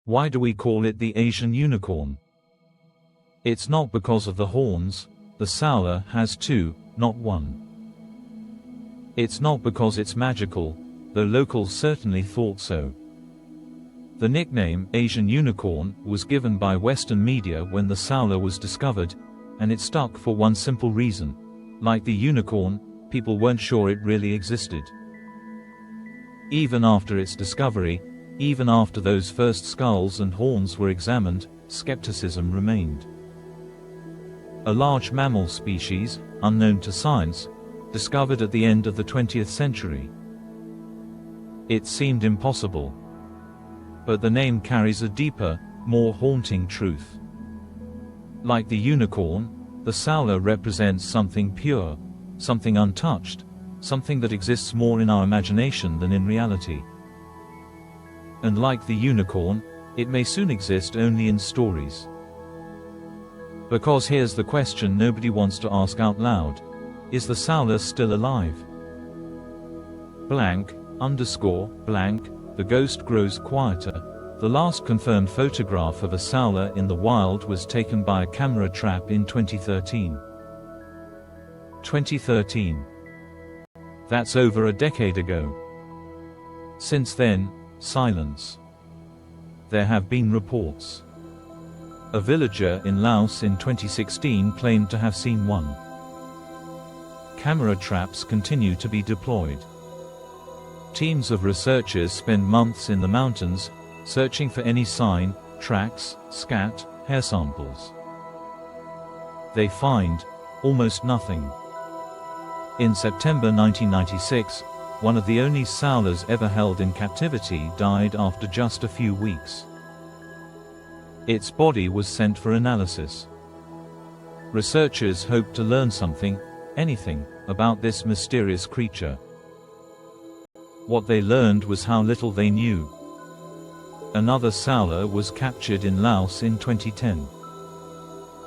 Why do we call it the Asian unicorn? It's not because of the horns. The Saola has two, not one. It's not because it's magical, though locals certainly thought so. The nickname Asian unicorn was given by Western media when the Saola was discovered, and it stuck for one simple reason. Like the unicorn, people weren't sure it really existed. Even after its discovery, even after those first skulls and horns were examined, skepticism remained. A large mammal species, unknown to science, discovered at the end of the 20th century. It seemed impossible. But the name carries a deeper, more haunting truth. Like the unicorn, the Saola represents something pure, something untouched, something that exists more in our imagination than in reality. And like the unicorn, it may soon exist only in stories. Because here's the question nobody wants to ask out loud. Is the Saola still alive? Blank, blank, the ghost grows quieter. The last confirmed photograph of a Saola in the wild was taken by a camera trap in 2013. 2013. That's over a decade ago. Since then, silence. There have been reports. A villager in Laos in 2016 claimed to have seen one. Camera traps continue to be deployed. Teams of researchers spend months in the mountains, searching for any sign, tracks, scat, hair samples. They find almost nothing. In September 1996, one of the only Saolas ever held in captivity died after just a few weeks. Its body was sent for analysis. Researchers hoped to learn something, anything, about this mysterious creature. What they learned was how little they knew. Another Saola was captured in Laos in 2010.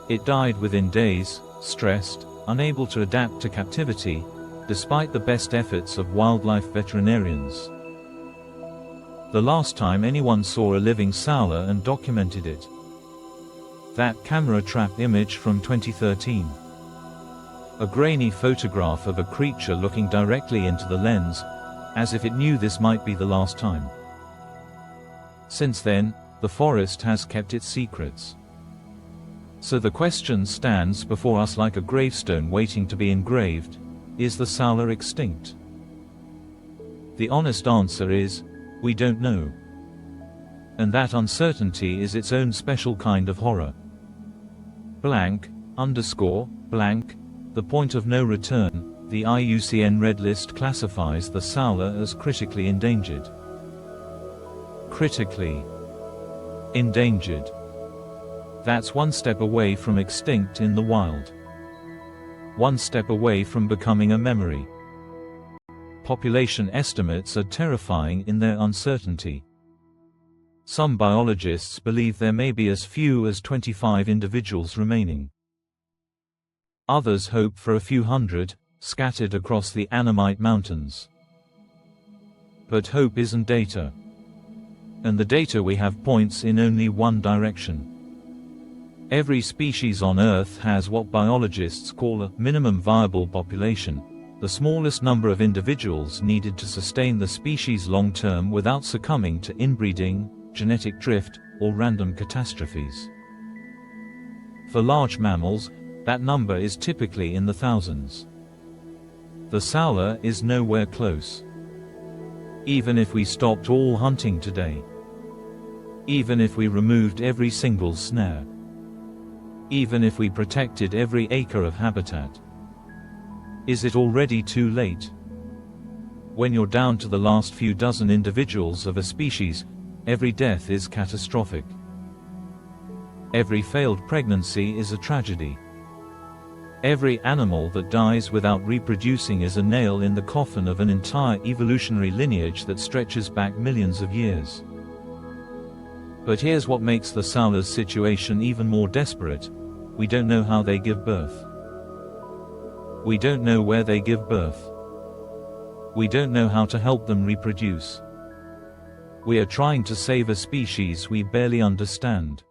It died within days, stressed, unable to adapt to captivity, despite the best efforts of wildlife veterinarians. The last time anyone saw a living Saola and documented it. That camera trap image from 2013. A grainy photograph of a creature looking directly into the lens, as if it knew this might be the last time. Since then, the forest has kept its secrets. So the question stands before us like a gravestone waiting to be engraved: is the Saola extinct? The honest answer is, we don't know. And that uncertainty is its own special kind of horror. Blank, blank, the point of no return, the IUCN Red List classifies the Saola as critically endangered. Critically endangered. That's one step away from extinct in the wild. One step away from becoming a memory. Population estimates are terrifying in their uncertainty. Some biologists believe there may be as few as 25 individuals remaining. Others hope for a few hundred, scattered across the Annamite Mountains. But hope isn't data. And the data we have points in only one direction. Every species on Earth has what biologists call a minimum viable population, the smallest number of individuals needed to sustain the species long-term without succumbing to inbreeding, genetic drift, or random catastrophes. For large mammals, that number is typically in the thousands. The Saola is nowhere close. Even if we stopped all hunting today. Even if we removed every single snare. Even if we protected every acre of habitat. Is it already too late? When you're down to the last few dozen individuals of a species, every death is catastrophic. Every failed pregnancy is a tragedy. Every animal that dies without reproducing is a nail in the coffin of an entire evolutionary lineage that stretches back millions of years. But here's what makes the Saola's situation even more desperate: we don't know how they give birth. We don't know where they give birth. We don't know how to help them reproduce. We are trying to save a species we barely understand.